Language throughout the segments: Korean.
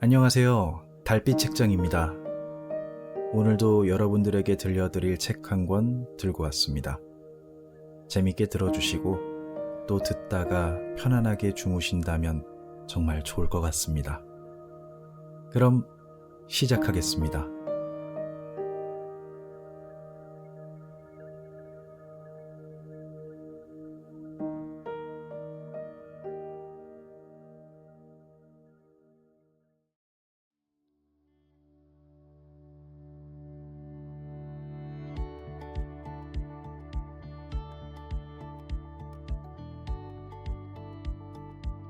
안녕하세요. 달빛 책장입니다. 오늘도 여러분들에게 들려드릴 책 한 권 들고 왔습니다. 재밌게 들어주시고 또 듣다가 편안하게 주무신다면 정말 좋을 것 같습니다. 그럼 시작하겠습니다.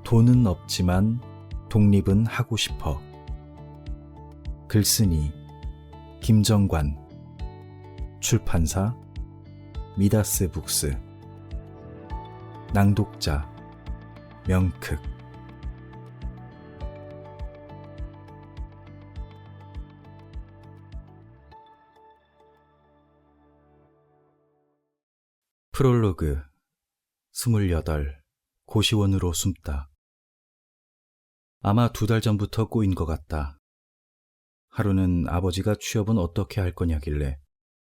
돈은 없지만 독립은 하고 싶어. 글쓴이 김정관, 출판사 미다스 북스, 낭독자 명특. 프롤로그 28. 고시원으로 숨다. 아마 2달 전부터 꼬인 것 같다. 하루는 아버지가 취업은 어떻게 할 거냐길래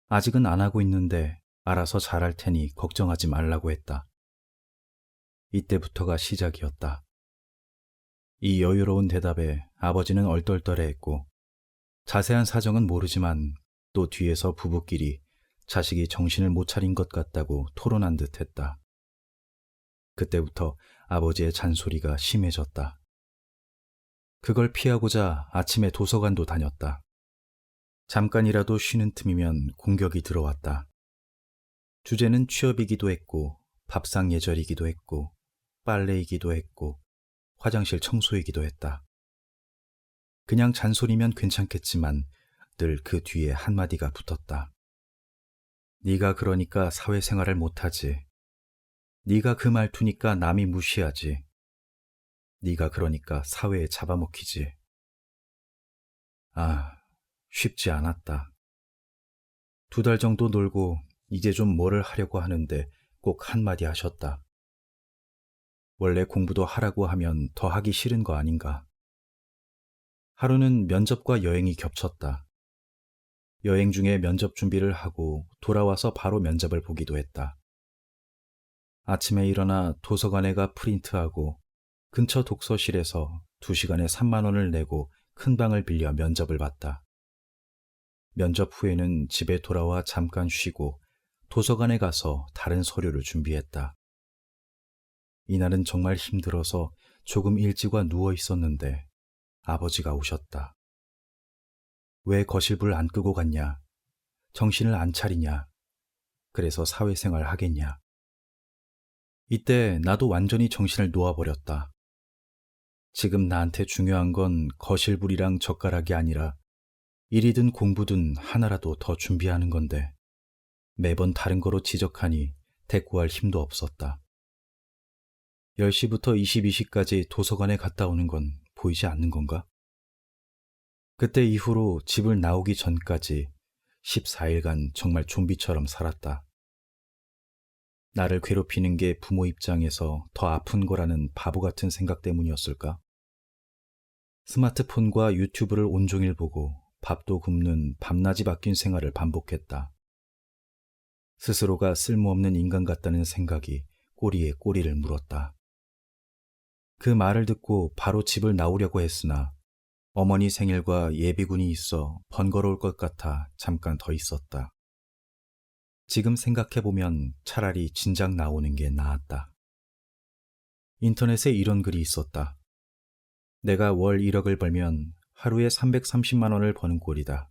아직은 안 하고 있는데 알아서 잘할 테니 걱정하지 말라고 했다. 이때부터가 시작이었다. 이 여유로운 대답에 아버지는 얼떨떨해했고 자세한 사정은 모르지만 또 뒤에서 부부끼리 자식이 정신을 못 차린 것 같다고 토론한 듯 했다. 그때부터 아버지의 잔소리가 심해졌다. 그걸 피하고자 아침에 도서관도 다녔다. 잠깐이라도 쉬는 틈이면 공격이 들어왔다. 주제는 취업이기도 했고 밥상 예절이기도 했고 빨래이기도 했고 화장실 청소이기도 했다. 그냥 잔소리면 괜찮겠지만 늘 그 뒤에 한마디가 붙었다. 네가 그러니까 사회생활을 못하지. 네가 그 말투니까 남이 무시하지. 네가 그러니까 사회에 잡아먹히지. 아, 쉽지 않았다. 2달 정도 놀고 이제 좀 뭐를 하려고 하는데 꼭 한마디 하셨다. 원래 공부도 하라고 하면 더 하기 싫은 거 아닌가. 하루는 면접과 여행이 겹쳤다. 여행 중에 면접 준비를 하고 돌아와서 바로 면접을 보기도 했다. 아침에 일어나 도서관에 가 프린트하고 근처 독서실에서 2시간에 3만 원을 내고 큰 방을 빌려 면접을 봤다. 면접 후에는 집에 돌아와 잠깐 쉬고 도서관에 가서 다른 서류를 준비했다. 이날은 정말 힘들어서 조금 일찍 와 누워 있었는데 아버지가 오셨다. 왜 거실불 안 끄고 갔냐? 정신을 안 차리냐? 그래서 사회생활 하겠냐? 이때 나도 완전히 정신을 놓아버렸다. 지금 나한테 중요한 건 거실불이랑 젓가락이 아니라 일이든 공부든 하나라도 더 준비하는 건데 매번 다른 거로 지적하니 대꾸할 힘도 없었다. 10시부터 22시까지 도서관에 갔다 오는 건 보이지 않는 건가? 그때 이후로 집을 나오기 전까지 14일간 정말 좀비처럼 살았다. 나를 괴롭히는 게 부모 입장에서 더 아픈 거라는 바보 같은 생각 때문이었을까? 스마트폰과 유튜브를 온종일 보고 밥도 굶는 밤낮이 바뀐 생활을 반복했다. 스스로가 쓸모없는 인간 같다는 생각이 꼬리에 꼬리를 물었다. 그 말을 듣고 바로 집을 나오려고 했으나 어머니 생일과 예비군이 있어 번거로울 것 같아 잠깐 더 있었다. 지금 생각해보면 차라리 진작 나오는 게 나았다. 인터넷에 이런 글이 있었다. 내가 월 1억을 벌면 하루에 330만 원을 버는 꼴이다.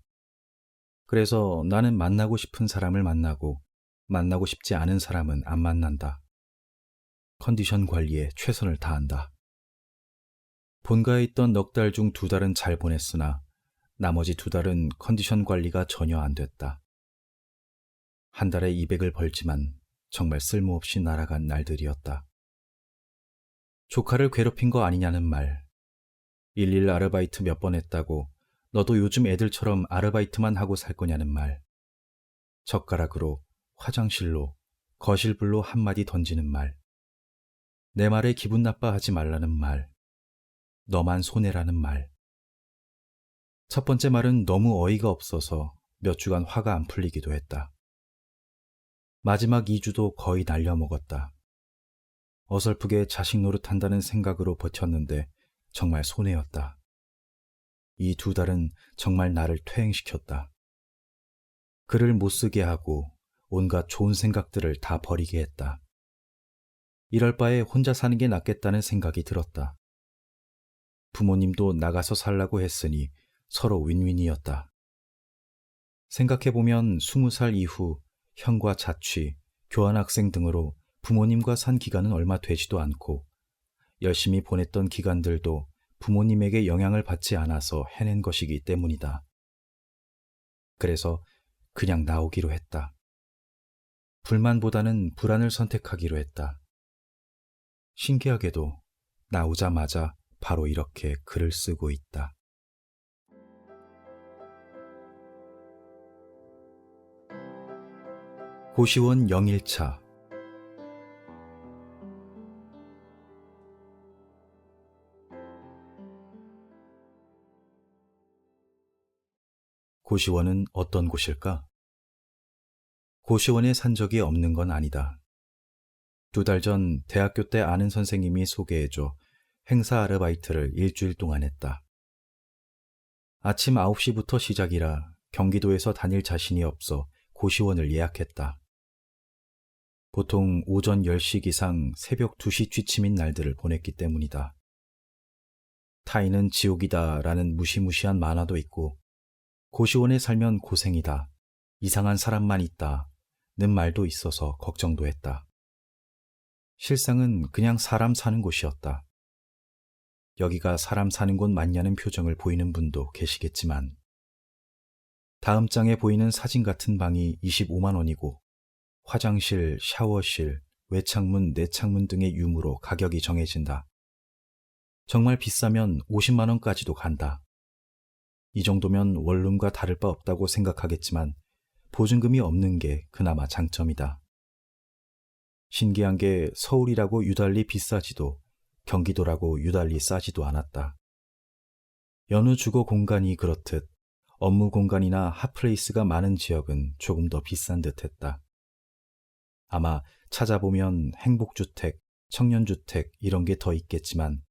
그래서 나는 만나고 싶은 사람을 만나고 만나고 싶지 않은 사람은 안 만난다. 컨디션 관리에 최선을 다한다. 본가에 있던 넉 달 중 2달은 잘 보냈으나 나머지 2달은 컨디션 관리가 전혀 안 됐다. 한 달에 200을 벌지만 정말 쓸모없이 날아간 날들이었다. 조카를 괴롭힌 거 아니냐는 말, 일일 아르바이트 몇 번 했다고 너도 요즘 애들처럼 아르바이트만 하고 살 거냐는 말, 젓가락으로, 화장실로, 거실불로 한마디 던지는 말, 내 말에 기분 나빠하지 말라는 말, 너만 손해라는 말, 첫 번째 말은 너무 어이가 없어서 몇 주간 화가 안 풀리기도 했다. 마지막 2주도 거의 날려먹었다. 어설프게 자식 노릇한다는 생각으로 버텼는데 정말 손해였다. 이 2달은 정말 나를 퇴행시켰다. 글을 못 쓰게 하고 온갖 좋은 생각들을 다 버리게 했다. 이럴 바에 혼자 사는 게 낫겠다는 생각이 들었다. 부모님도 나가서 살라고 했으니 서로 윈윈이었다. 생각해보면 20살 이후 형과 자취, 교환학생 등으로 부모님과 산 기간은 얼마 되지도 않고 열심히 보냈던 기간들도 부모님에게 영향을 받지 않아서 해낸 것이기 때문이다. 그래서 그냥 나오기로 했다. 불만보다는 불안을 선택하기로 했다. 신기하게도 나오자마자 바로 이렇게 글을 쓰고 있다. 고시원 0일차. 고시원은 어떤 곳일까? 고시원에 산 적이 없는 건 아니다. 2달 전 대학교 때 아는 선생님이 소개해줘 행사 아르바이트를 일주일 동안 했다. 아침 9시부터 시작이라 경기도에서 다닐 자신이 없어 고시원을 예약했다. 보통 오전 10시 기상 새벽 2시 취침인 날들을 보냈기 때문이다. 타인은 지옥이다 라는 무시무시한 만화도 있고 고시원에 살면 고생이다, 이상한 사람만 있다 는 말도 있어서 걱정도 했다. 실상은 그냥 사람 사는 곳이었다. 여기가 사람 사는 곳 맞냐는 표정을 보이는 분도 계시겠지만 다음 장에 보이는 사진 같은 방이 25만 원이고 화장실, 샤워실, 외창문, 내창문 등의 유무로 가격이 정해진다. 정말 비싸면 50만 원까지도 간다. 이 정도면 원룸과 다를 바 없다고 생각하겠지만 보증금이 없는 게 그나마 장점이다. 신기한 게 서울이라고 유달리 비싸지도 경기도라고 유달리 싸지도 않았다. 여느 주거 공간이 그렇듯 업무 공간이나 핫플레이스가 많은 지역은 조금 더 비싼 듯했다. 아마 찾아보면 행복주택, 청년주택 이런 게 더 있겠지만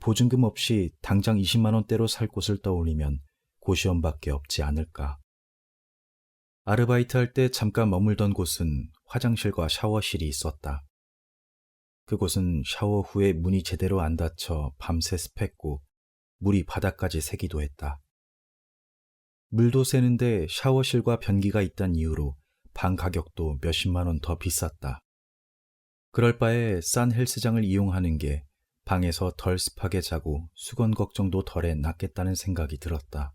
보증금 없이 당장 20만 원대로 살 곳을 떠올리면 고시원밖에 없지 않을까. 아르바이트 할 때 잠깐 머물던 곳은 화장실과 샤워실이 있었다. 그곳은 샤워 후에 문이 제대로 안 닫혀 밤새 습했고 물이 바닥까지 새기도 했다. 물도 새는데 샤워실과 변기가 있다는 이유로 방 가격도 몇십만 원 더 비쌌다. 그럴 바에 싼 헬스장을 이용하는 게 방에서 덜 습하게 자고 수건 걱정도 덜해 낫겠다는 생각이 들었다.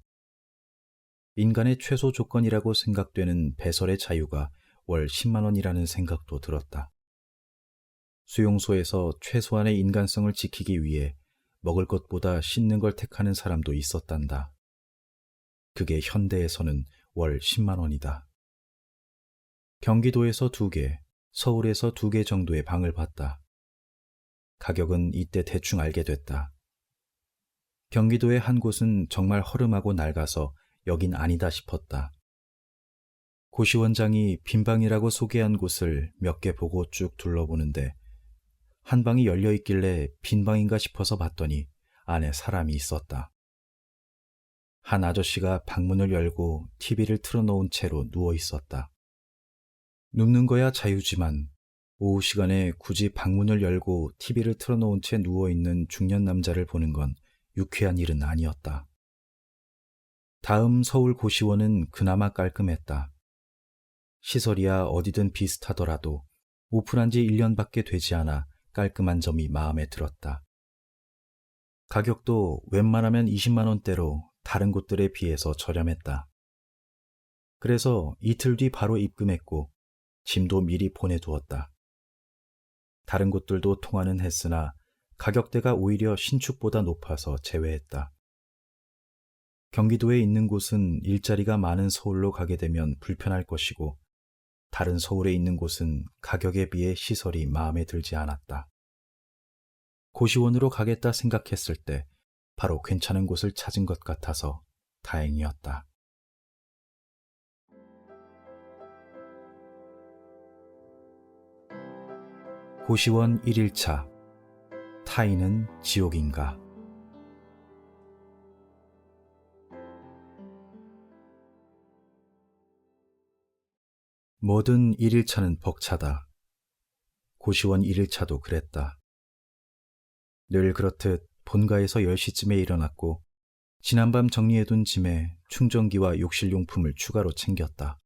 인간의 최소 조건이라고 생각되는 배설의 자유가 월 10만 원이라는 생각도 들었다. 수용소에서 최소한의 인간성을 지키기 위해 먹을 것보다 씻는 걸 택하는 사람도 있었단다. 그게 현대에서는 월 10만 원이다. 경기도에서 2개, 서울에서 2개 정도의 방을 봤다. 가격은 이때 대충 알게 됐다. 경기도의 한 곳은 정말 허름하고 낡아서 여긴 아니다 싶었다. 고시원장이 빈방이라고 소개한 곳을 몇 개 보고 쭉 둘러보는데 한 방이 열려 있길래 빈 방인가 싶어서 봤더니 안에 사람이 있었다. 한 아저씨가 방문을 열고 TV를 틀어놓은 채로 누워 있었다. 눕는 거야 자유지만 오후 시간에 굳이 방문을 열고 TV를 틀어놓은 채 누워있는 중년 남자를 보는 건 유쾌한 일은 아니었다. 다음 서울 고시원은 그나마 깔끔했다. 시설이야 어디든 비슷하더라도 오픈한 지 1년밖에 되지 않아 깔끔한 점이 마음에 들었다. 가격도 웬만하면 20만 원대로 다른 곳들에 비해서 저렴했다. 그래서 이틀 뒤 바로 입금했고 짐도 미리 보내두었다. 다른 곳들도 통하는 했으나 가격대가 오히려 신축보다 높아서 제외했다. 경기도에 있는 곳은 일자리가 많은 서울로 가게 되면 불편할 것이고 다른 서울에 있는 곳은 가격에 비해 시설이 마음에 들지 않았다. 고시원으로 가겠다 생각했을 때 바로 괜찮은 곳을 찾은 것 같아서 다행이었다. 고시원 1일차. 타인은 지옥인가? 뭐든 1일차는 벅차다. 고시원 1일차도 그랬다. 늘 그렇듯 본가에서 10시쯤에 일어났고 지난밤 정리해둔 짐에 충전기와 욕실용품을 추가로 챙겼다.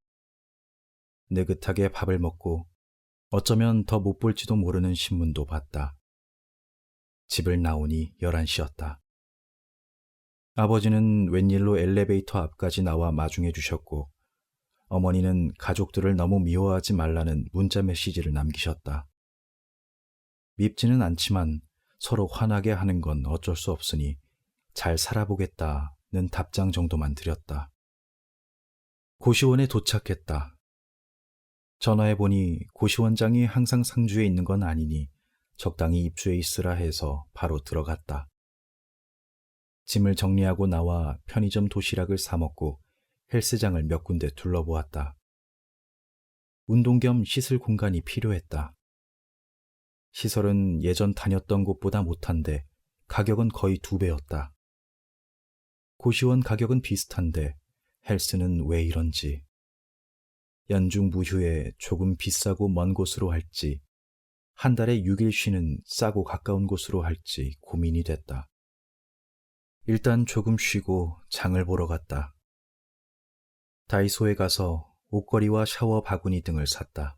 느긋하게 밥을 먹고 어쩌면 더 못 볼지도 모르는 신문도 봤다. 집을 나오니 11시였다. 아버지는 웬일로 엘리베이터 앞까지 나와 마중해 주셨고 어머니는 가족들을 너무 미워하지 말라는 문자 메시지를 남기셨다. 밉지는 않지만 서로 화나게 하는 건 어쩔 수 없으니 잘 살아보겠다는 답장 정도만 드렸다. 고시원에 도착했다. 전화해보니 고시원장이 항상 상주에 있는 건 아니니 적당히 입주해 있으라 해서 바로 들어갔다. 짐을 정리하고 나와 편의점 도시락을 사 먹고 헬스장을 몇 군데 둘러보았다. 운동 겸 씻을 공간이 필요했다. 시설은 예전 다녔던 곳보다 못한데 가격은 거의 2배였다. 고시원 가격은 비슷한데 헬스는 왜 이런지. 연중 무휴에 조금 비싸고 먼 곳으로 할지 한 달에 6일 쉬는 싸고 가까운 곳으로 할지 고민이 됐다. 일단 조금 쉬고 장을 보러 갔다. 다이소에 가서 옷걸이와 샤워 바구니 등을 샀다.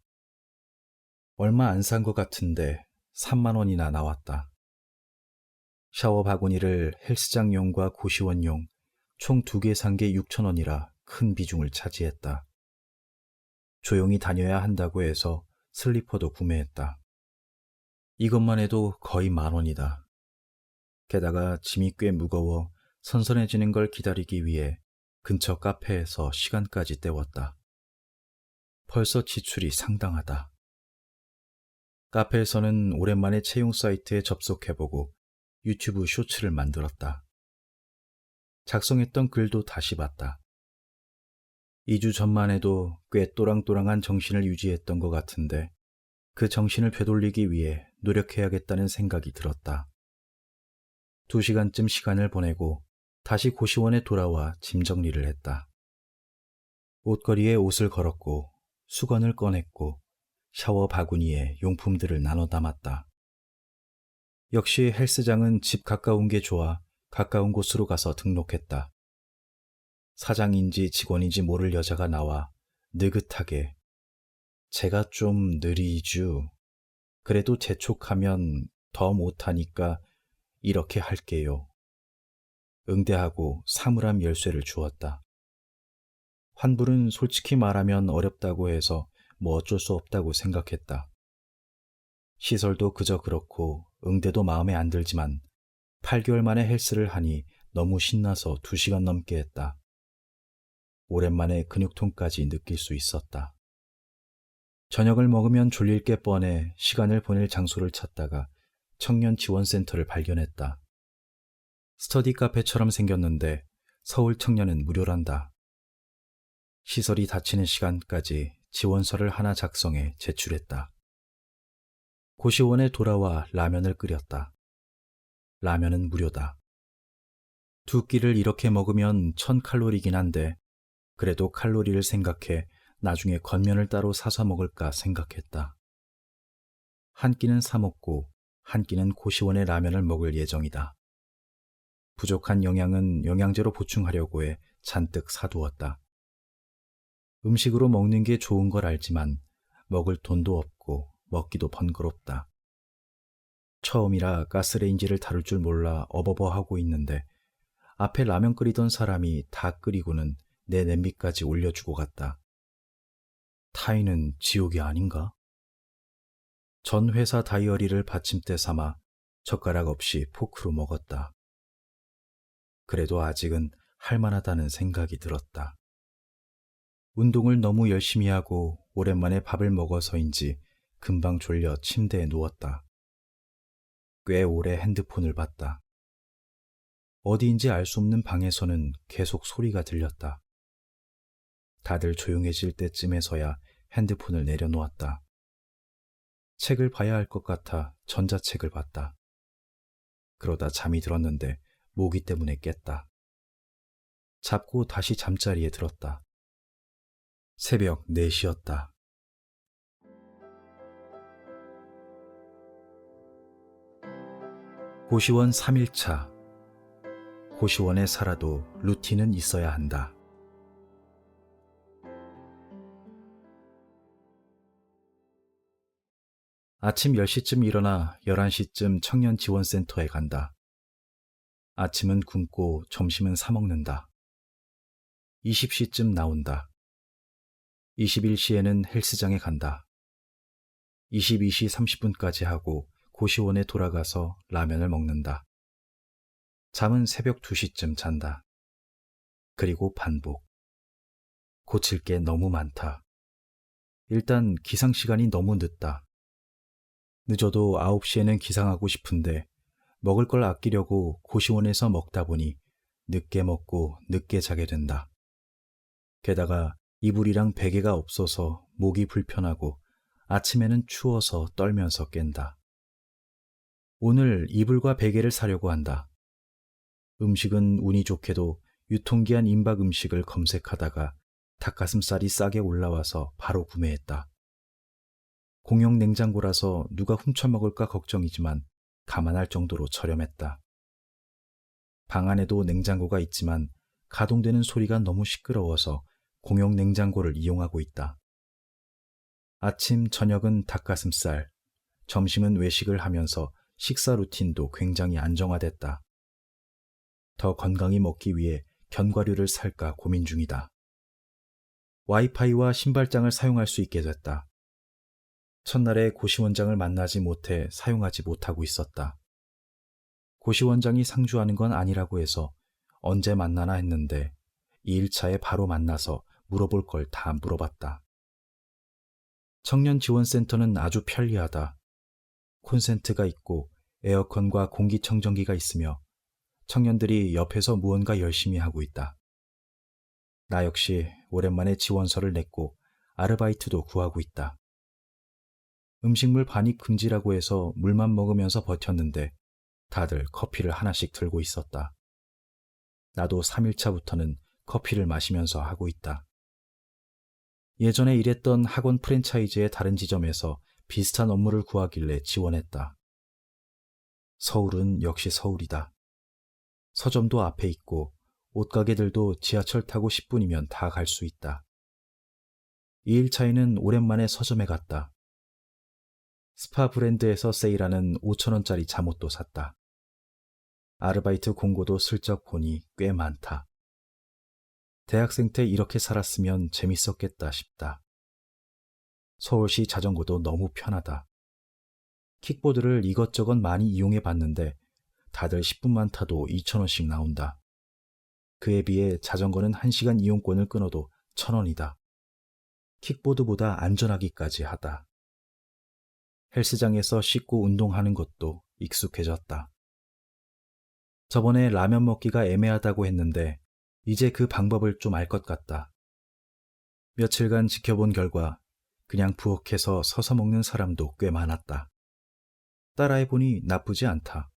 얼마 안 산 것 같은데 3만 원이나 나왔다. 샤워 바구니를 헬스장용과 고시원용 총 2개 산 게 6천 원이라 큰 비중을 차지했다. 조용히 다녀야 한다고 해서 슬리퍼도 구매했다. 이것만 해도 거의 10,000원이다. 게다가 짐이 꽤 무거워 선선해지는 걸 기다리기 위해 근처 카페에서 시간까지 때웠다. 벌써 지출이 상당하다. 카페에서는 오랜만에 채용 사이트에 접속해보고 유튜브 쇼츠를 만들었다. 작성했던 글도 다시 봤다. 2주 전만 해도 꽤 또랑또랑한 정신을 유지했던 것 같은데 그 정신을 되돌리기 위해 노력해야겠다는 생각이 들었다. 2시간쯤 시간을 보내고 다시 고시원에 돌아와 짐 정리를 했다. 옷걸이에 옷을 걸었고 수건을 꺼냈고 샤워 바구니에 용품들을 나눠 담았다. 역시 헬스장은 집 가까운 게 좋아 가까운 곳으로 가서 등록했다. 사장인지 직원인지 모를 여자가 나와 느긋하게 제가 좀 느리죠. 그래도 재촉하면 더 못하니까 이렇게 할게요. 응대하고 사물함 열쇠를 주었다. 환불은 솔직히 말하면 어렵다고 해서 뭐 어쩔 수 없다고 생각했다. 시설도 그저 그렇고 응대도 마음에 안 들지만 8개월 만에 헬스를 하니 너무 신나서 2시간 넘게 했다. 오랜만에 근육통까지 느낄 수 있었다. 저녁을 먹으면 졸릴 게 뻔해 시간을 보낼 장소를 찾다가 청년 지원센터를 발견했다. 스터디 카페처럼 생겼는데 서울 청년은 무료란다. 시설이 닫히는 시간까지 지원서를 하나 작성해 제출했다. 고시원에 돌아와 라면을 끓였다. 라면은 무료다. 2끼를 이렇게 먹으면 1000칼로리긴 한데 그래도 칼로리를 생각해 나중에 건면을 따로 사서 먹을까 생각했다. 한 끼는 사 먹고 한 끼는 고시원의 라면을 먹을 예정이다. 부족한 영양은 영양제로 보충하려고 해 잔뜩 사두었다. 음식으로 먹는 게 좋은 걸 알지만 먹을 돈도 없고 먹기도 번거롭다. 처음이라 가스레인지를 다룰 줄 몰라 어버버하고 있는데 앞에 라면 끓이던 사람이 다 끓이고는 내 냄비까지 올려주고 갔다. 타인은 지옥이 아닌가? 전 회사 다이어리를 받침대 삼아 젓가락 없이 포크로 먹었다. 그래도 아직은 할만하다는 생각이 들었다. 운동을 너무 열심히 하고 오랜만에 밥을 먹어서인지 금방 졸려 침대에 누웠다. 꽤 오래 핸드폰을 봤다. 어디인지 알 수 없는 방에서는 계속 소리가 들렸다. 다들 조용해질 때쯤에서야 핸드폰을 내려놓았다. 책을 봐야 할 것 같아 전자책을 봤다. 그러다 잠이 들었는데 모기 때문에 깼다. 잡고 다시 잠자리에 들었다. 새벽 4시였다. 고시원 3일차. 고시원에 살아도 루틴은 있어야 한다. 아침 10시쯤 일어나 11시쯤 청년지원센터에 간다. 아침은 굶고 점심은 사 먹는다. 20시쯤 나온다. 21시에는 헬스장에 간다. 22시 30분까지 하고 고시원에 돌아가서 라면을 먹는다. 잠은 새벽 2시쯤 잔다. 그리고 반복. 고칠 게 너무 많다. 일단 기상 시간이 너무 늦다. 늦어도 9시에는 기상하고 싶은데 먹을 걸 아끼려고 고시원에서 먹다 보니 늦게 먹고 늦게 자게 된다. 게다가 이불이랑 베개가 없어서 목이 불편하고 아침에는 추워서 떨면서 깬다. 오늘 이불과 베개를 사려고 한다. 음식은 운이 좋게도 유통기한 임박 음식을 검색하다가 닭가슴살이 싸게 올라와서 바로 구매했다. 공용 냉장고라서 누가 훔쳐먹을까 걱정이지만 감안할 정도로 저렴했다. 방 안에도 냉장고가 있지만 가동되는 소리가 너무 시끄러워서 공용 냉장고를 이용하고 있다. 아침, 저녁은 닭가슴살, 점심은 외식을 하면서 식사 루틴도 굉장히 안정화됐다. 더 건강히 먹기 위해 견과류를 살까 고민 중이다. 와이파이와 신발장을 사용할 수 있게 됐다. 첫날에 고시원장을 만나지 못해 사용하지 못하고 있었다. 고시원장이 상주하는 건 아니라고 해서 언제 만나나 했는데 2일차에 바로 만나서 물어볼 걸 다 물어봤다. 청년지원센터는 아주 편리하다. 콘센트가 있고 에어컨과 공기청정기가 있으며 청년들이 옆에서 무언가 열심히 하고 있다. 나 역시 오랜만에 지원서를 냈고 아르바이트도 구하고 있다. 음식물 반입 금지라고 해서 물만 먹으면서 버텼는데 다들 커피를 하나씩 들고 있었다. 나도 3일차부터는 커피를 마시면서 하고 있다. 예전에 일했던 학원 프랜차이즈의 다른 지점에서 비슷한 업무를 구하길래 지원했다. 서울은 역시 서울이다. 서점도 앞에 있고 옷가게들도 지하철 타고 10분이면 다 갈 수 있다. 2일차에는 오랜만에 서점에 갔다. 스파 브랜드에서 세일하는 5,000원짜리 잠옷도 샀다. 아르바이트 공고도 슬쩍 보니 꽤 많다. 대학생 때 이렇게 살았으면 재밌었겠다 싶다. 서울시 자전거도 너무 편하다. 킥보드를 이것저것 많이 이용해 봤는데 다들 10분만 타도 2,000원씩 나온다. 그에 비해 자전거는 1시간 이용권을 끊어도 1,000원이다. 킥보드보다 안전하기까지 하다. 헬스장에서 씻고 운동하는 것도 익숙해졌다. 저번에 라면 먹기가 애매하다고 했는데 이제 그 방법을 좀 알 것 같다. 며칠간 지켜본 결과 그냥 부엌에서 서서 먹는 사람도 꽤 많았다. 따라해보니 나쁘지 않다.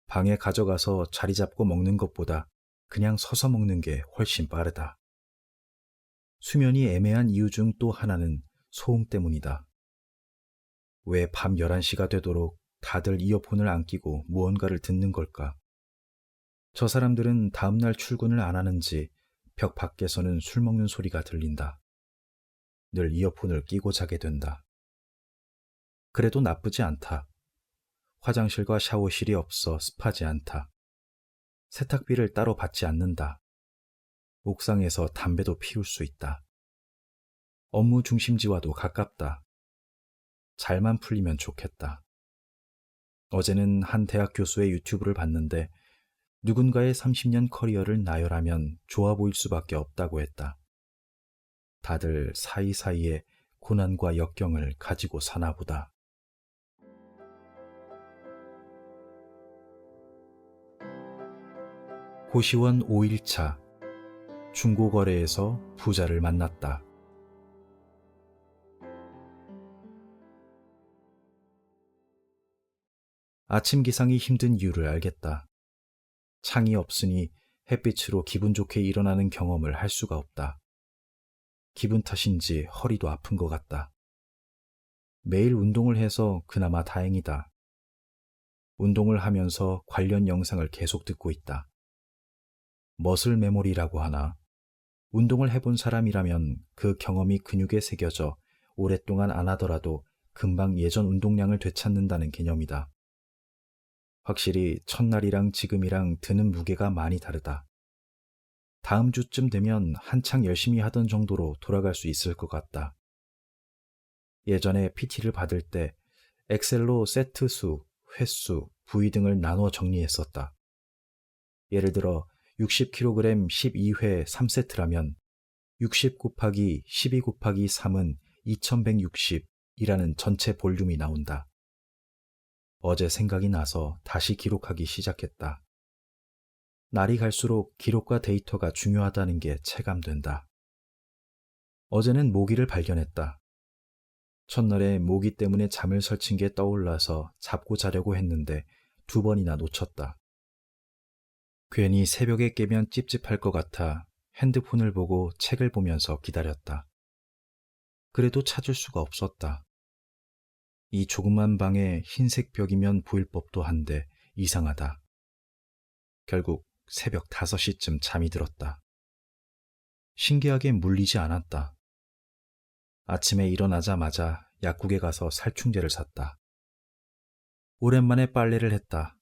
방에 가져가서 자리 잡고 먹는 것보다 그냥 서서 먹는 게 훨씬 빠르다. 수면이 애매한 이유 중 또 하나는 소음 때문이다. 왜 밤 11시가 되도록 다들 이어폰을 안 끼고 무언가를 듣는 걸까? 저 사람들은 다음날 출근을 안 하는지 벽 밖에서는 술 먹는 소리가 들린다. 늘 이어폰을 끼고 자게 된다. 그래도 나쁘지 않다. 화장실과 샤워실이 없어 습하지 않다. 세탁비를 따로 받지 않는다. 옥상에서 담배도 피울 수 있다. 업무 중심지와도 가깝다. 잘만 풀리면 좋겠다. 어제는 한 대학 교수의 유튜브를 봤는데 누군가의 30년 커리어를 나열하면 좋아 보일 수밖에 없다고 했다. 다들 사이사이에 고난과 역경을 가지고 사나 보다. 고시원 5일차 중고거래에서 부자를 만났다. 아침 기상이 힘든 이유를 알겠다. 창이 없으니 햇빛으로 기분 좋게 일어나는 경험을 할 수가 없다. 기분 탓인지 허리도 아픈 것 같다. 매일 운동을 해서 그나마 다행이다. 운동을 하면서 관련 영상을 계속 듣고 있다. 머슬 메모리라고 하나? 운동을 해본 사람이라면 그 경험이 근육에 새겨져 오랫동안 안 하더라도 금방 예전 운동량을 되찾는다는 개념이다. 확실히 첫날이랑 지금이랑 드는 무게가 많이 다르다. 다음 주쯤 되면 한창 열심히 하던 정도로 돌아갈 수 있을 것 같다. 예전에 PT를 받을 때 엑셀로 세트 수, 횟수, 부위 등을 나눠 정리했었다. 예를 들어 60kg 12회 3세트라면 60 곱하기 12 곱하기 3은 2160이라는 전체 볼륨이 나온다. 어제 생각이 나서 다시 기록하기 시작했다. 날이 갈수록 기록과 데이터가 중요하다는 게 체감된다. 어제는 모기를 발견했다. 첫날에 모기 때문에 잠을 설친 게 떠올라서 잡고 자려고 했는데 2번이나 놓쳤다. 괜히 새벽에 깨면 찝찝할 것 같아 핸드폰을 보고 책을 보면서 기다렸다. 그래도 찾을 수가 없었다. 이 조그만 방에 흰색 벽이면 보일 법도 한데 이상하다. 결국 새벽 5시쯤 잠이 들었다. 신기하게 물리지 않았다. 아침에 일어나자마자 약국에 가서 살충제를 샀다. 오랜만에 빨래를 했다.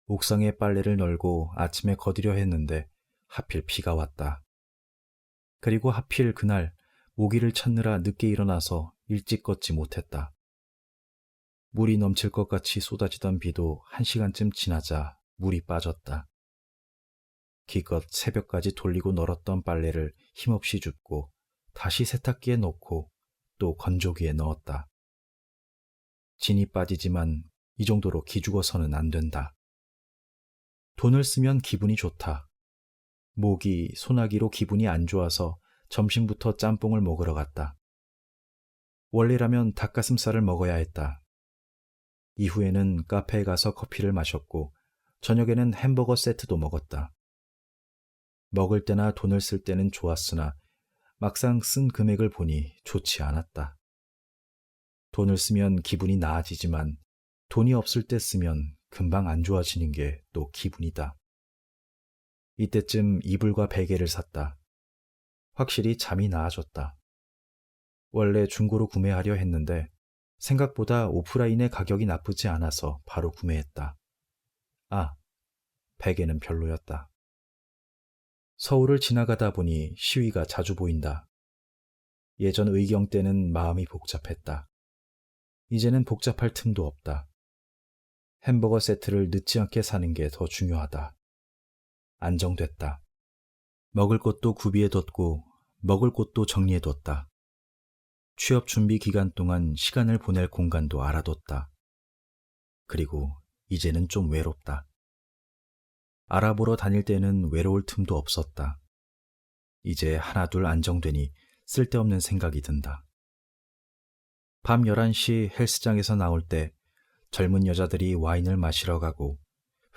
옥상에 빨래를 널고 아침에 거두려 했는데 하필 비가 왔다. 그리고 하필 그날 모기를 찾느라 늦게 일어나서 일찍 걷지 못했다. 물이 넘칠 것 같이 쏟아지던 비도 1시간쯤 지나자 물이 빠졌다. 기껏 새벽까지 돌리고 널었던 빨래를 힘없이 줍고 다시 세탁기에 넣고 또 건조기에 넣었다. 진이 빠지지만 이 정도로 기죽어서는 안 된다. 돈을 쓰면 기분이 좋다. 모기, 소나기로 기분이 안 좋아서 점심부터 짬뽕을 먹으러 갔다. 원래라면 닭가슴살을 먹어야 했다. 이후에는 카페에 가서 커피를 마셨고 저녁에는 햄버거 세트도 먹었다. 먹을 때나 돈을 쓸 때는 좋았으나 막상 쓴 금액을 보니 좋지 않았다. 돈을 쓰면 기분이 나아지지만 돈이 없을 때 쓰면 금방 안 좋아지는 게 또 기분이다. 이때쯤 이불과 베개를 샀다. 확실히 잠이 나아졌다. 원래 중고로 구매하려 했는데 생각보다 오프라인의 가격이 나쁘지 않아서 바로 구매했다. 아, 베개는 별로였다. 서울을 지나가다 보니 시위가 자주 보인다. 예전 의경 때는 마음이 복잡했다. 이제는 복잡할 틈도 없다. 햄버거 세트를 늦지 않게 사는 게 더 중요하다. 안정됐다. 먹을 것도 구비해뒀고 먹을 곳도 정리해뒀다. 취업 준비 기간 동안 시간을 보낼 공간도 알아뒀다. 그리고 이제는 좀 외롭다. 알아보러 다닐 때는 외로울 틈도 없었다. 이제 하나둘 안정되니 쓸데없는 생각이 든다. 밤 11시 헬스장에서 나올 때 젊은 여자들이 와인을 마시러 가고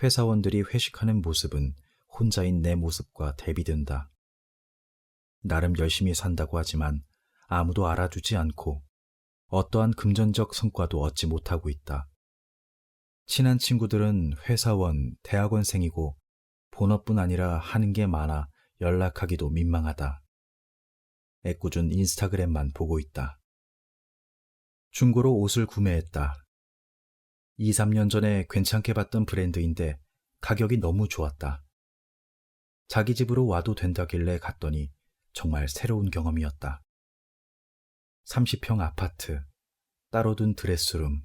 회사원들이 회식하는 모습은 혼자인 내 모습과 대비된다. 나름 열심히 산다고 하지만 아무도 알아주지 않고 어떠한 금전적 성과도 얻지 못하고 있다. 친한 친구들은 회사원, 대학원생이고 본업뿐 아니라 하는 게 많아 연락하기도 민망하다. 애꿎은 인스타그램만 보고 있다. 중고로 옷을 구매했다. 2, 3년 전에 괜찮게 봤던 브랜드인데 가격이 너무 좋았다. 자기 집으로 와도 된다길래 갔더니 정말 새로운 경험이었다. 30평 아파트, 따로 둔 드레스룸,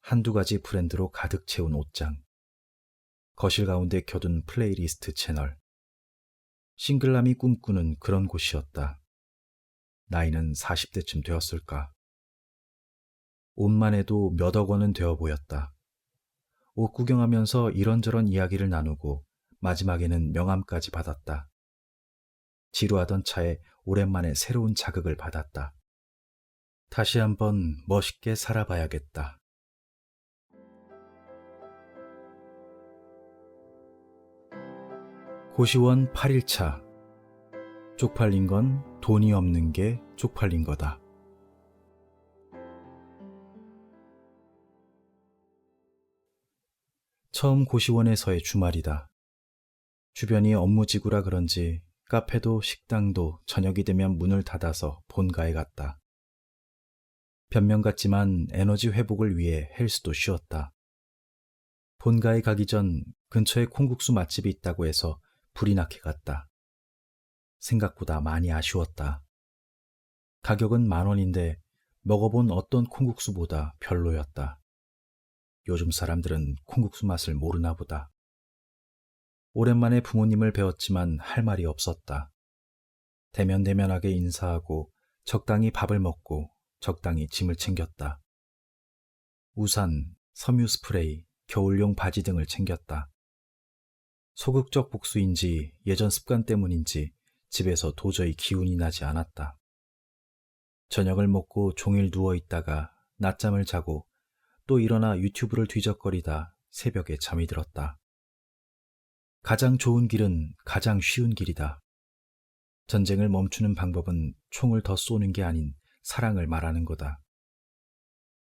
한두 가지 브랜드로 가득 채운 옷장, 거실 가운데 켜둔 플레이리스트 채널. 싱글남이 꿈꾸는 그런 곳이었다. 나이는 40대쯤 되었을까. 옷만 해도 몇억 원은 되어 보였다. 옷 구경하면서 이런저런 이야기를 나누고 마지막에는 명함까지 받았다. 지루하던 차에 오랜만에 새로운 자극을 받았다. 다시 한번 멋있게 살아봐야겠다. 고시원 8일차. 쪽팔린 건 돈이 없는 게 쪽팔린 거다. 처음 고시원에서의 주말이다. 주변이 업무지구라 그런지 카페도 식당도 저녁이 되면 문을 닫아서 본가에 갔다. 변명 같지만 에너지 회복을 위해 헬스도 쉬었다. 본가에 가기 전 근처에 콩국수 맛집이 있다고 해서 불이 나게 갔다. 생각보다 많이 아쉬웠다. 가격은 10,000원인데 먹어본 어떤 콩국수보다 별로였다. 요즘 사람들은 콩국수 맛을 모르나 보다. 오랜만에 부모님을 뵈었지만 할 말이 없었다. 대면대면하게 인사하고 적당히 밥을 먹고 적당히 짐을 챙겼다. 우산, 섬유 스프레이, 겨울용 바지 등을 챙겼다. 소극적 복수인지 예전 습관 때문인지 집에서 도저히 기운이 나지 않았다. 저녁을 먹고 종일 누워있다가 낮잠을 자고 또 일어나 유튜브를 뒤적거리다 새벽에 잠이 들었다. 가장 좋은 길은 가장 쉬운 길이다. 전쟁을 멈추는 방법은 총을 더 쏘는 게 아닌 사랑을 말하는 거다.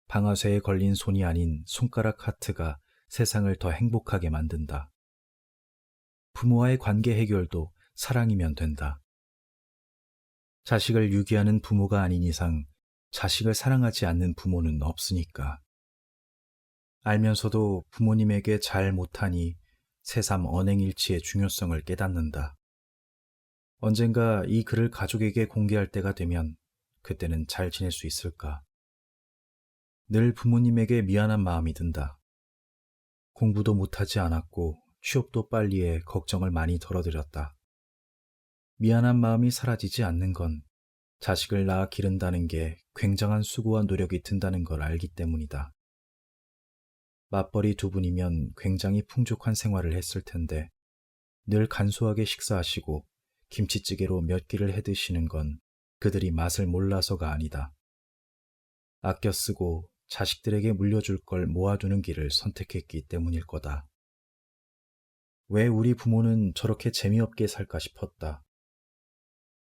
방아쇠에 걸린 손이 아닌 손가락 하트가 세상을 더 행복하게 만든다. 부모와의 관계 해결도 사랑이면 된다. 자식을 유기하는 부모가 아닌 이상 자식을 사랑하지 않는 부모는 없으니까. 알면서도 부모님에게 잘 못하니 새삼 언행일치의 중요성을 깨닫는다. 언젠가 이 글을 가족에게 공개할 때가 되면 그때는 잘 지낼 수 있을까? 늘 부모님에게 미안한 마음이 든다. 공부도 못하지 않았고 취업도 빨리 해 걱정을 많이 덜어드렸다. 미안한 마음이 사라지지 않는 건 자식을 낳아 기른다는 게 굉장한 수고와 노력이 든다는 걸 알기 때문이다. 맞벌이 두 분이면 굉장히 풍족한 생활을 했을 텐데 늘 간소하게 식사하시고 김치찌개로 몇 끼를 해 드시는 건 그들이 맛을 몰라서가 아니다. 아껴 쓰고 자식들에게 물려줄 걸 모아두는 길을 선택했기 때문일 거다. 왜 우리 부모는 저렇게 재미없게 살까 싶었다.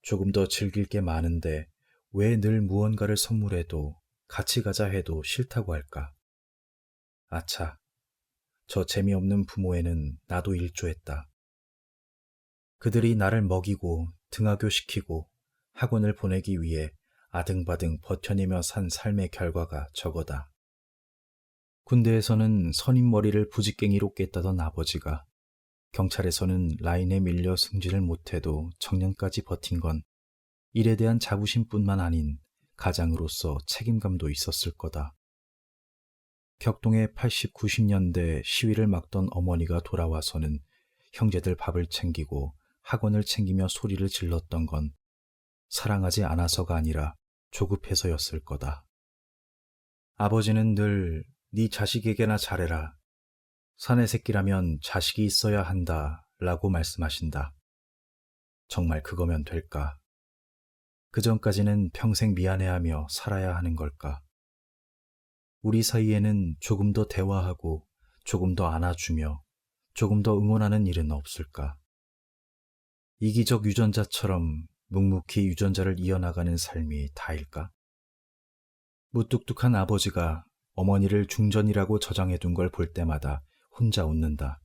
조금 더 즐길 게 많은데 왜 늘 무언가를 선물해도 같이 가자 해도 싫다고 할까? 아차, 저 재미없는 부모에는 나도 일조했다. 그들이 나를 먹이고 등하교시키고 학원을 보내기 위해 아등바등 버텨내며 산 삶의 결과가 저거다. 군대에서는 선임머리를 부직갱이로 깼다던 아버지가 경찰에서는 라인에 밀려 승진을 못해도 정년까지 버틴 건 일에 대한 자부심뿐만 아닌 가장으로서 책임감도 있었을 거다. 격동의 80, 90년대 시위를 막던 어머니가 돌아와서는 형제들 밥을 챙기고 학원을 챙기며 소리를 질렀던 건 사랑하지 않아서가 아니라 조급해서였을 거다. 아버지는 늘 네 자식에게나 잘해라. 사내 새끼라면 자식이 있어야 한다 라고 말씀하신다. 정말 그거면 될까? 그 전까지는 평생 미안해하며 살아야 하는 걸까? 우리 사이에는 조금 더 대화하고 조금 더 안아주며 조금 더 응원하는 일은 없을까? 이기적 유전자처럼 묵묵히 유전자를 이어나가는 삶이 다일까? 무뚝뚝한 아버지가 어머니를 중전이라고 저장해둔 걸 볼 때마다 혼자 웃는다.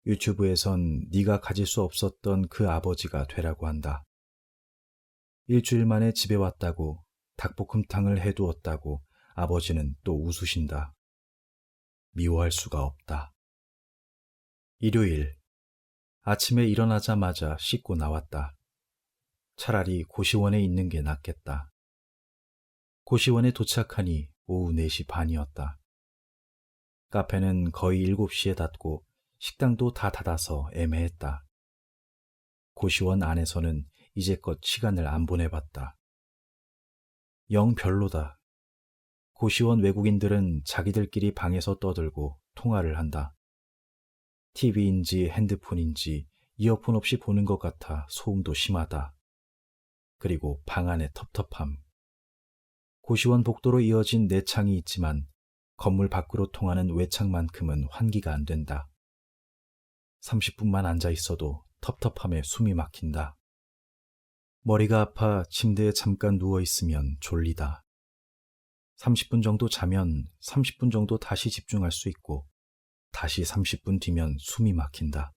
유튜브에선 네가 가질 수 없었던 그 아버지가 되라고 한다. 일주일 만에 집에 왔다고 닭볶음탕을 해두었다고 아버지는 또 웃으신다. 미워할 수가 없다. 일요일, 아침에 일어나자마자 씻고 나왔다. 차라리 고시원에 있는 게 낫겠다. 고시원에 도착하니 오후 4시 반이었다. 카페는 거의 7시에 닫고 식당도 다 닫아서 애매했다. 고시원 안에서는 이제껏 시간을 안 보내봤다. 영 별로다. 고시원 외국인들은 자기들끼리 방에서 떠들고 통화를 한다. TV인지 핸드폰인지 이어폰 없이 보는 것 같아 소음도 심하다. 그리고 방 안의 텁텁함. 고시원 복도로 이어진 네 창이 있지만 건물 밖으로 통하는 외창만큼은 환기가 안 된다. 30분만 앉아 있어도 텁텁함에 숨이 막힌다. 머리가 아파 침대에 잠깐 누워 있으면 졸리다. 30분 정도 자면 30분 정도 다시 집중할 수 있고 다시 30분 뒤면 숨이 막힌다.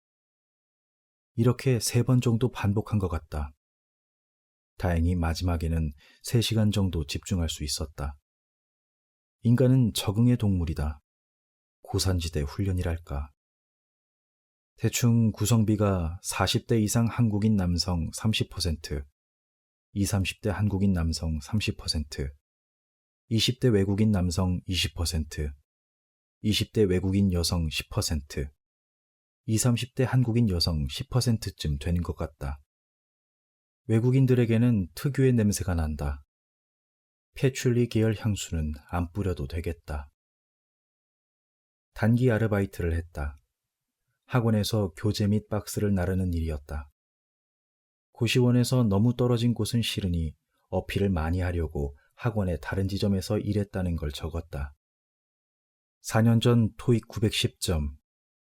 이렇게 3번 정도 반복한 것 같다. 다행히 마지막에는 3시간 정도 집중할 수 있었다. 인간은 적응의 동물이다. 고산지대 훈련이랄까. 대충 구성비가 40대 이상 한국인 남성 30%, 20, 30대 한국인 남성 30%, 20대 외국인 남성 20%, 20대 외국인 여성 10%, 20, 30대 한국인 여성 10%쯤 되는 것 같다. 외국인들에게는 특유의 냄새가 난다. 패출리 계열 향수는 안 뿌려도 되겠다. 단기 아르바이트를 했다. 학원에서 교재 및 박스를 나르는 일이었다. 고시원에서 너무 떨어진 곳은 싫으니 어필을 많이 하려고 학원의 다른 지점에서 일했다는 걸 적었다. 4년 전 토익 910점,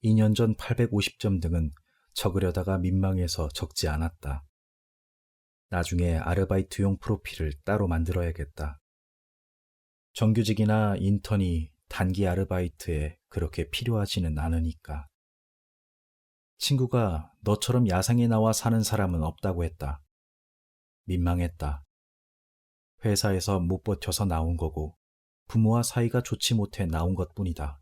2년 전 850점 등은 적으려다가 민망해서 적지 않았다. 나중에 아르바이트용 프로필을 따로 만들어야겠다. 정규직이나 인턴이 단기 아르바이트에 그렇게 필요하지는 않으니까. 친구가 너처럼 야상에 나와 사는 사람은 없다고 했다. 민망했다. 회사에서 못 버텨서 나온 거고 부모와 사이가 좋지 못해 나온 것뿐이다.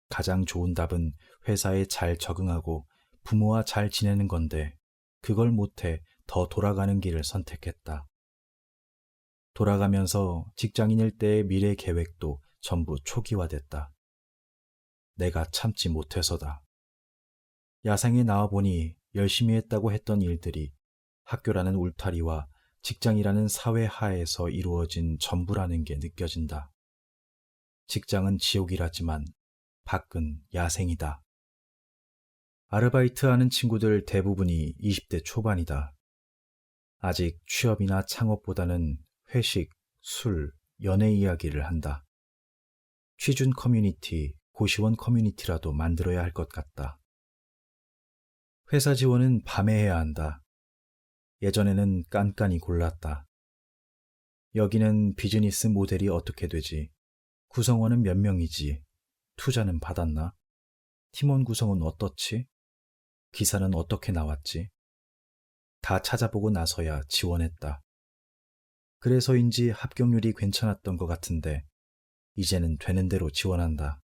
가장 좋은 답은 회사에 잘 적응하고 부모와 잘 지내는 건데 그걸 못해 더 돌아가는 길을 선택했다. 돌아가면서 직장인일 때의 미래 계획도 전부 초기화됐다. 내가 참지 못해서다. 야상에 나와보니 열심히 했다고 했던 일들이 학교라는 울타리와 직장이라는 사회 하에서 이루어진 전부라는 게 느껴진다. 직장은 지옥이라지만 밖은 야생이다. 아르바이트 하는 친구들 대부분이 20대 초반이다. 아직 취업이나 창업보다는 회식, 술, 연애 이야기를 한다. 취준 커뮤니티, 고시원 커뮤니티라도 만들어야 할 것 같다. 회사 지원은 밤에 해야 한다. 예전에는 깐깐히 골랐다. 여기는 비즈니스 모델이 어떻게 되지? 구성원은 몇 명이지? 투자는 받았나? 팀원 구성은 어떻지? 기사는 어떻게 나왔지? 다 찾아보고 나서야 지원했다. 그래서인지 합격률이 괜찮았던 것 같은데 이제는 되는 대로 지원한다.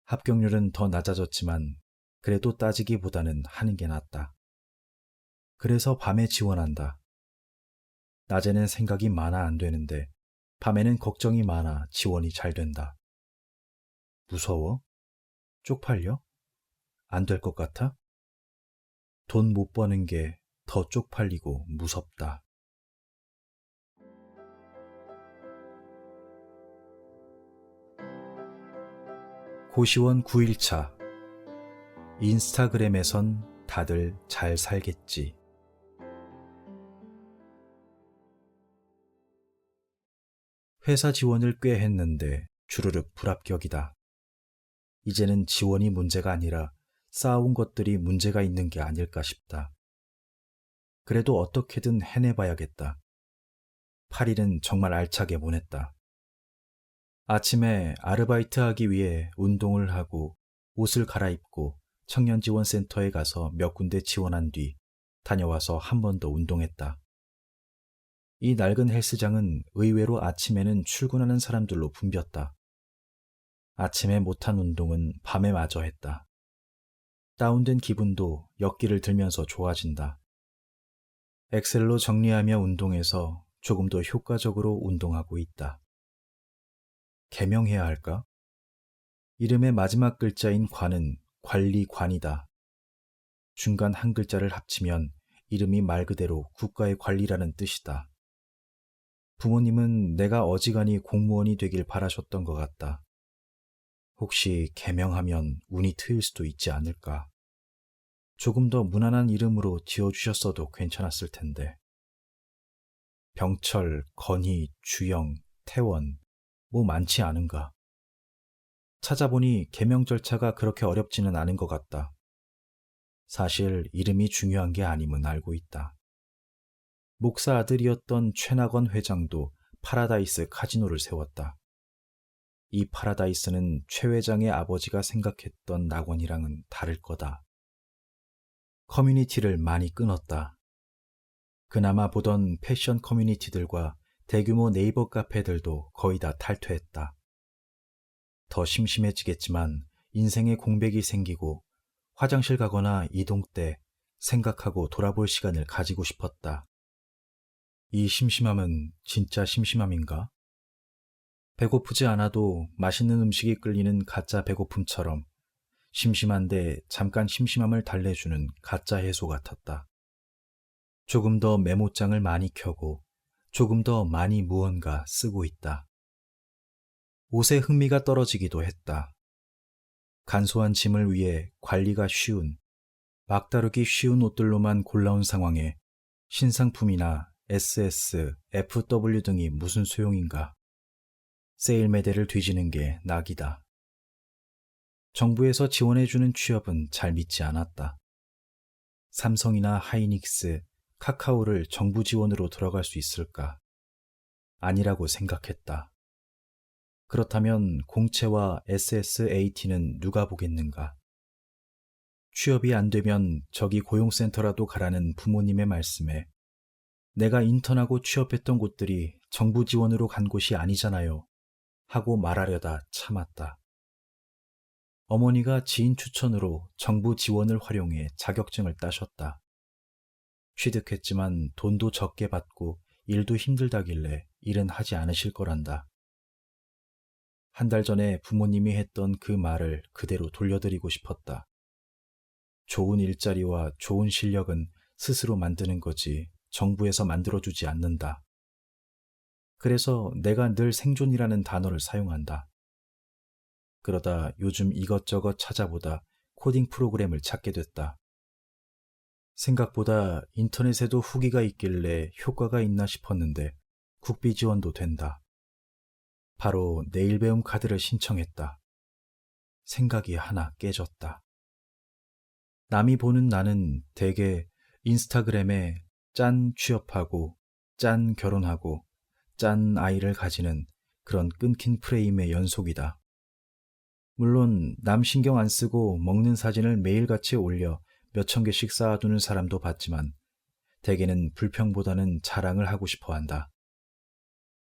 합격률은 더 낮아졌지만 그래도 따지기보다는 하는 게 낫다. 그래서 밤에 지원한다. 낮에는 생각이 많아 안 되는데 밤에는 걱정이 많아 지원이 잘 된다. 무서워? 쪽팔려? 안 될 것 같아? 돈 못 버는 게 더 쪽팔리고 무섭다. 고시원 9일차. 인스타그램에선 다들 잘 살겠지. 회사 지원을 꽤 했는데 주르륵 불합격이다. 이제는 지원이 문제가 아니라 쌓아온 것들이 문제가 있는 게 아닐까 싶다. 그래도 어떻게든 해내봐야겠다. 8일은 정말 알차게 보냈다. 아침에 아르바이트 하기 위해 운동을 하고 옷을 갈아입고 청년지원센터에 가서 몇 군데 지원한 뒤 다녀와서 한 번 더 운동했다. 이 낡은 헬스장은 의외로 아침에는 출근하는 사람들로 붐볐다. 아침에 못한 운동은 밤에 마저 했다. 다운된 기분도 역기를 들면서 좋아진다. 엑셀로 정리하며 운동해서 조금 더 효과적으로 운동하고 있다. 개명해야 할까? 이름의 마지막 글자인 관은 관리관이다. 중간 한 글자를 합치면 이름이 말 그대로 국가의 관리라는 뜻이다. 부모님은 내가 어지간히 공무원이 되길 바라셨던 것 같다. 혹시 개명하면 운이 트일 수도 있지 않을까. 조금 더 무난한 이름으로 지어주셨어도 괜찮았을 텐데. 병철, 건희, 주영, 태원, 뭐 많지 않은가. 찾아보니 개명 절차가 그렇게 어렵지는 않은 것 같다. 사실 이름이 중요한 게 아님은 알고 있다. 목사 아들이었던 최낙원 회장도 파라다이스 카지노를 세웠다. 이 파라다이스는 최 회장의 아버지가 생각했던 낙원이랑은 다를 거다. 커뮤니티를 많이 끊었다. 그나마 보던 패션 커뮤니티들과 대규모 네이버 카페들도 거의 다 탈퇴했다. 더 심심해지겠지만 인생에 공백이 생기고 화장실 가거나 이동 때 생각하고 돌아볼 시간을 가지고 싶었다. 이 심심함은 진짜 심심함인가? 배고프지 않아도 맛있는 음식이 끌리는 가짜 배고픔처럼 심심한데 잠깐 심심함을 달래주는 가짜 해소 같았다. 조금 더 메모장을 많이 켜고 조금 더 많이 무언가 쓰고 있다. 옷에 흥미가 떨어지기도 했다. 간소한 짐을 위해 관리가 쉬운, 막다루기 쉬운 옷들로만 골라온 상황에 신상품이나 SS, FW 등이 무슨 소용인가. 세일 매대를 뒤지는 게 낙이다. 정부에서 지원해주는 취업은 잘 믿지 않았다. 삼성이나 하이닉스, 카카오를 정부 지원으로 들어갈 수 있을까? 아니라고 생각했다. 그렇다면 공채와 SSAT는 누가 보겠는가? 취업이 안 되면 저기 고용센터라도 가라는 부모님의 말씀에 내가 인턴하고 취업했던 곳들이 정부 지원으로 간 곳이 아니잖아요. 하고 말하려다 참았다. 어머니가 지인 추천으로 정부 지원을 활용해 자격증을 따셨다. 취득했지만 돈도 적게 받고 일도 힘들다길래 일은 하지 않으실 거란다. 한 달 전에 부모님이 했던 그 말을 그대로 돌려드리고 싶었다. 좋은 일자리와 좋은 실력은 스스로 만드는 거지 정부에서 만들어주지 않는다. 그래서 내가 늘 생존이라는 단어를 사용한다. 그러다 요즘 이것저것 찾아보다 코딩 프로그램을 찾게 됐다. 생각보다 인터넷에도 후기가 있길래 효과가 있나 싶었는데 국비 지원도 된다. 바로 내일 배움 카드를 신청했다. 생각이 하나 깨졌다. 남이 보는 나는 대개 인스타그램에 짠 취업하고 짠 결혼하고 짠 아이를 가지는 그런 끊긴 프레임의 연속이다. 물론 남 신경 안 쓰고 먹는 사진을 매일같이 올려 몇천 개씩 쌓아두는 사람도 봤지만 대개는 불평보다는 자랑을 하고 싶어 한다.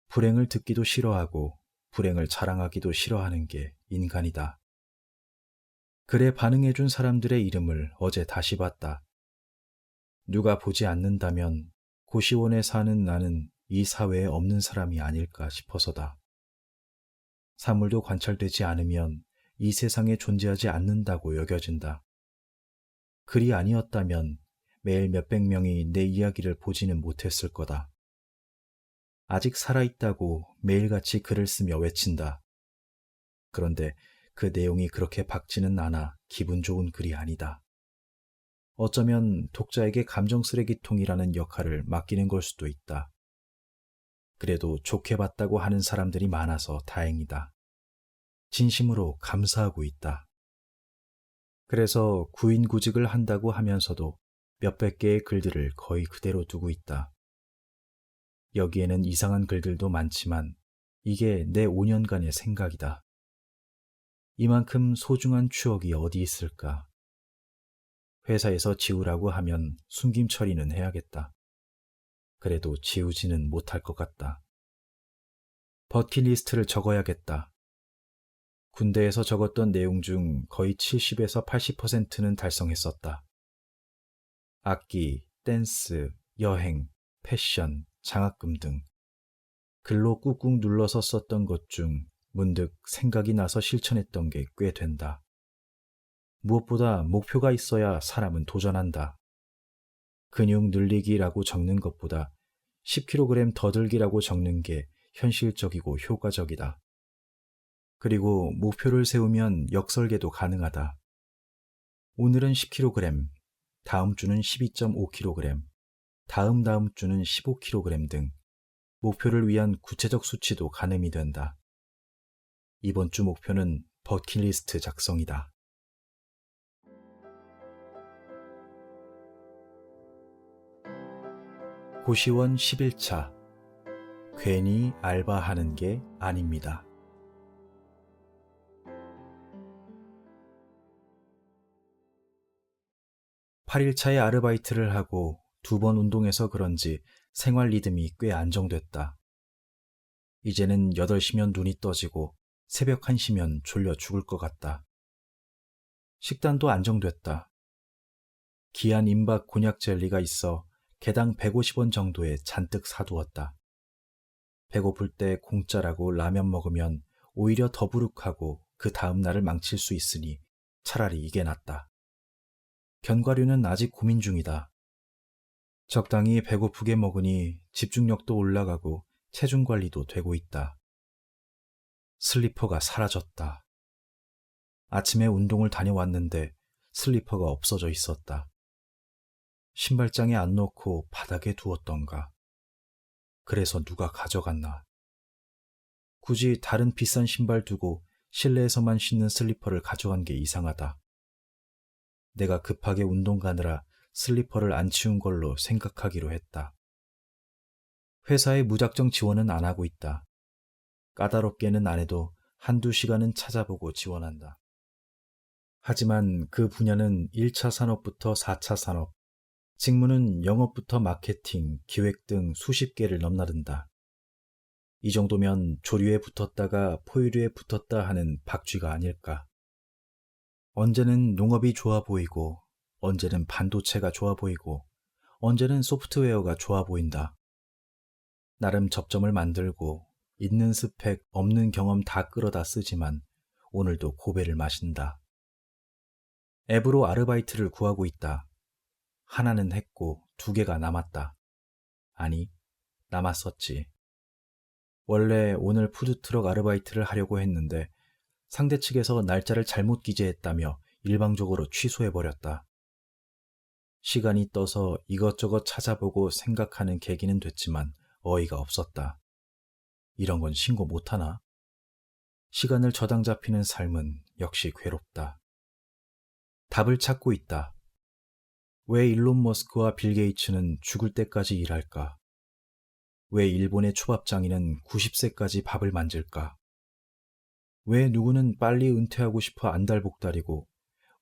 불행을 듣기도 싫어하고 불행을 자랑하기도 싫어하는 게 인간이다. 글에 반응해준 사람들의 이름을 어제 다시 봤다. 누가 보지 않는다면 고시원에 사는 나는 이 사회에 없는 사람이 아닐까 싶어서다. 사물도 관찰되지 않으면 이 세상에 존재하지 않는다고 여겨진다. 글이 아니었다면 매일 몇백 명이 내 이야기를 보지는 못했을 거다. 아직 살아있다고 매일같이 글을 쓰며 외친다. 그런데 그 내용이 그렇게 박지는 않아 기분 좋은 글이 아니다. 어쩌면 독자에게 감정 쓰레기통이라는 역할을 맡기는 걸 수도 있다. 그래도 좋게 봤다고 하는 사람들이 많아서 다행이다. 진심으로 감사하고 있다. 그래서 구인구직을 한다고 하면서도 몇백 개의 글들을 거의 그대로 두고 있다. 여기에는 이상한 글들도 많지만 이게 내 5년간의 생각이다. 이만큼 소중한 추억이 어디 있을까? 회사에서 지우라고 하면 숨김 처리는 해야겠다. 그래도 지우지는 못할 것 같다. 버킷리스트를 적어야겠다. 군대에서 적었던 내용 중 거의 70에서 80%는 달성했었다. 악기, 댄스, 여행, 패션, 장학금 등 글로 꾹꾹 눌러서 썼던 것 중 문득 생각이 나서 실천했던 게 꽤 된다. 무엇보다 목표가 있어야 사람은 도전한다. 근육 늘리기라고 적는 것보다 10kg 더 들기라고 적는 게 현실적이고 효과적이다. 그리고 목표를 세우면 역설계도 가능하다. 오늘은 10kg, 다음 주는 12.5kg, 다음 주는 15kg 등 목표를 위한 구체적 수치도 가늠이 된다. 이번 주 목표는 버킷리스트 작성이다. 고시원 11차. 괜히 알바하는 게 아닙니다. 8일차에 아르바이트를 하고 2번 운동해서 그런지 생활 리듬이 꽤 안정됐다. 이제는 8시면 눈이 떠지고 새벽 1시면 졸려 죽을 것 같다. 식단도 안정됐다. 기한 임박 곤약 젤리가 있어 개당 150원 정도에 잔뜩 사두었다. 배고플 때 공짜라고 라면 먹으면 오히려 더부룩하고 그 다음 날을 망칠 수 있으니 차라리 이게 낫다. 견과류는 아직 고민 중이다. 적당히 배고프게 먹으니 집중력도 올라가고 체중 관리도 되고 있다. 슬리퍼가 사라졌다. 아침에 운동을 다녀왔는데 슬리퍼가 없어져 있었다. 신발장에 안 놓고 바닥에 두었던가. 그래서 누가 가져갔나. 굳이 다른 비싼 신발 두고 실내에서만 신는 슬리퍼를 가져간 게 이상하다. 내가 급하게 운동 가느라 슬리퍼를 안 치운 걸로 생각하기로 했다. 회사에 무작정 지원은 안 하고 있다. 까다롭게는 안 해도 1~2시간은 찾아보고 지원한다. 하지만 그 분야는 1차 산업부터 4차 산업, 직무는 영업부터 마케팅, 기획 등 수십 개를 넘나든다. 이 정도면 조류에 붙었다가 포유류에 붙었다 하는 박쥐가 아닐까. 언제는 농업이 좋아 보이고, 언제는 반도체가 좋아 보이고, 언제는 소프트웨어가 좋아 보인다. 나름 접점을 만들고 있는 스펙, 없는 경험 다 끌어다 쓰지만 오늘도 고배를 마신다. 앱으로 아르바이트를 구하고 있다. 하나는 했고 2개가 남았다. 아니, 남았었지. 원래 오늘 푸드트럭 아르바이트를 하려고 했는데 상대 측에서 날짜를 잘못 기재했다며 일방적으로 취소해버렸다. 시간이 떠서 이것저것 찾아보고 생각하는 계기는 됐지만 어이가 없었다. 이런 건 신고 못하나? 시간을 저당 잡히는 삶은 역시 괴롭다. 답을 찾고 있다. 왜 일론 머스크와 빌 게이츠는 죽을 때까지 일할까? 왜 일본의 초밥장인은 90세까지 밥을 만질까? 왜 누구는 빨리 은퇴하고 싶어 안달복달이고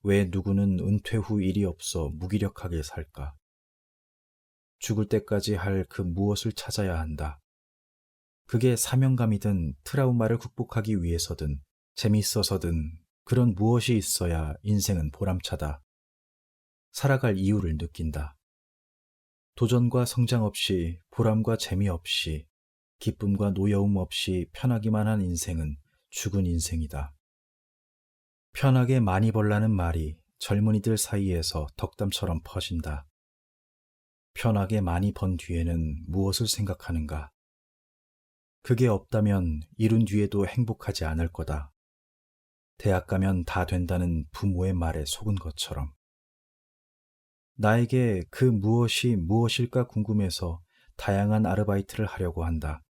왜 누구는 은퇴 후 일이 없어 무기력하게 살까? 죽을 때까지 할 그 무엇을 찾아야 한다. 그게 사명감이든 트라우마를 극복하기 위해서든 재밌어서든 그런 무엇이 있어야 인생은 보람차다. 살아갈 이유를 느낀다. 도전과 성장 없이 보람과 재미 없이 기쁨과 노여움 없이 편하기만 한 인생은 죽은 인생이다. 편하게 많이 벌라는 말이 젊은이들 사이에서 덕담처럼 퍼진다. 편하게 많이 번 뒤에는 무엇을 생각하는가? 그게 없다면 이룬 뒤에도 행복하지 않을 거다. 대학 가면 다 된다는 부모의 말에 속은 것처럼. 나에게 그 무엇이 무엇일까 궁금해서 다양한 아르바이트를 하려고 한다.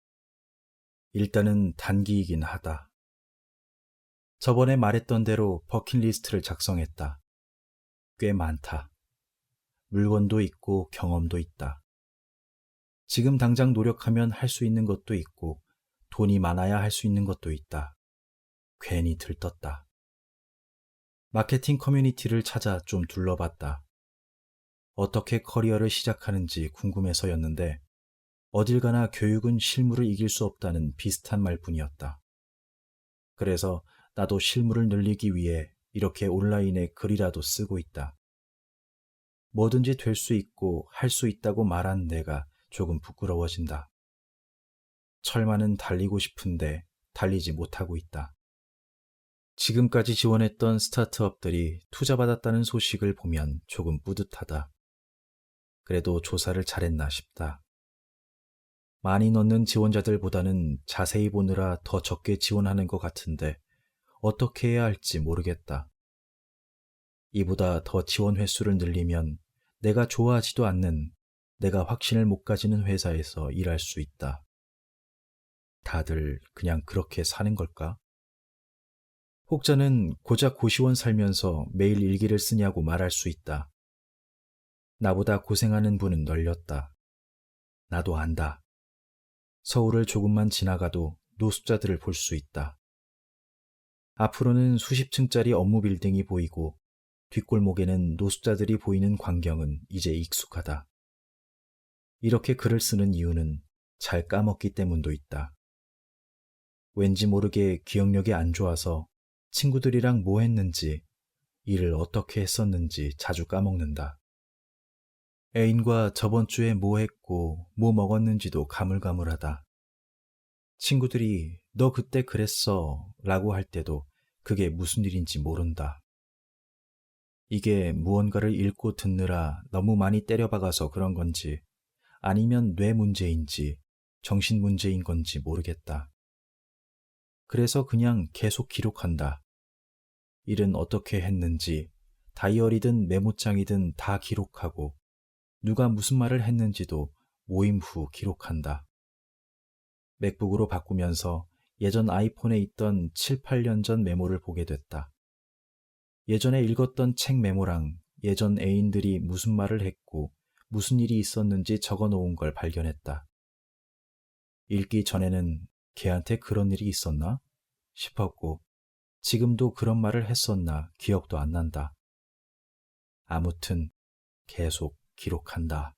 일단은 단기이긴 하다. 저번에 말했던 대로 버킷리스트를 작성했다. 꽤 많다. 물건도 있고 경험도 있다. 지금 당장 노력하면 할 수 있는 것도 있고 돈이 많아야 할 수 있는 것도 있다. 괜히 들떴다. 마케팅 커뮤니티를 찾아 좀 둘러봤다. 어떻게 커리어를 시작하는지 궁금해서였는데 어딜 가나 교육은 실무를 이길 수 없다는 비슷한 말뿐이었다. 그래서 나도 실무를 늘리기 위해 이렇게 온라인에 글이라도 쓰고 있다. 뭐든지 될 수 있고 할 수 있다고 말한 내가 조금 부끄러워진다. 철마는 달리고 싶은데 달리지 못하고 있다. 지금까지 지원했던 스타트업들이 투자받았다는 소식을 보면 조금 뿌듯하다. 그래도 조사를 잘했나 싶다. 많이 넣는 지원자들보다는 자세히 보느라 더 적게 지원하는 것 같은데 어떻게 해야 할지 모르겠다. 이보다 더 지원 횟수를 늘리면 내가 좋아하지도 않는, 내가 확신을 못 가지는 회사에서 일할 수 있다. 다들 그냥 그렇게 사는 걸까? 혹자는 고작 고시원 살면서 매일 일기를 쓰냐고 말할 수 있다. 나보다 고생하는 분은 널렸다. 나도 안다. 서울을 조금만 지나가도 노숙자들을 볼 수 있다. 앞으로는 수십 층짜리 업무 빌딩이 보이고 뒷골목에는 노숙자들이 보이는 광경은 이제 익숙하다. 이렇게 글을 쓰는 이유는 잘 까먹기 때문도 있다. 왠지 모르게 기억력이 안 좋아서 친구들이랑 뭐 했는지, 일을 어떻게 했었는지 자주 까먹는다. 애인과 저번 주에 뭐 했고 뭐 먹었는지도 가물가물하다. 친구들이 너 그때 그랬어 라고 할 때도 그게 무슨 일인지 모른다. 이게 무언가를 읽고 듣느라 너무 많이 때려박아서 그런 건지 아니면 뇌 문제인지 정신 문제인 건지 모르겠다. 그래서 그냥 계속 기록한다. 일은 어떻게 했는지 다이어리든 메모장이든 다 기록하고 누가 무슨 말을 했는지도 모임 후 기록한다. 맥북으로 바꾸면서 예전 아이폰에 있던 7, 8년 전 메모를 보게 됐다. 예전에 읽었던 책 메모랑 예전 애인들이 무슨 말을 했고 무슨 일이 있었는지 적어 놓은 걸 발견했다. 읽기 전에는 걔한테 그런 일이 있었나 싶었고 지금도 그런 말을 했었나 기억도 안 난다. 아무튼 계속 기록한다.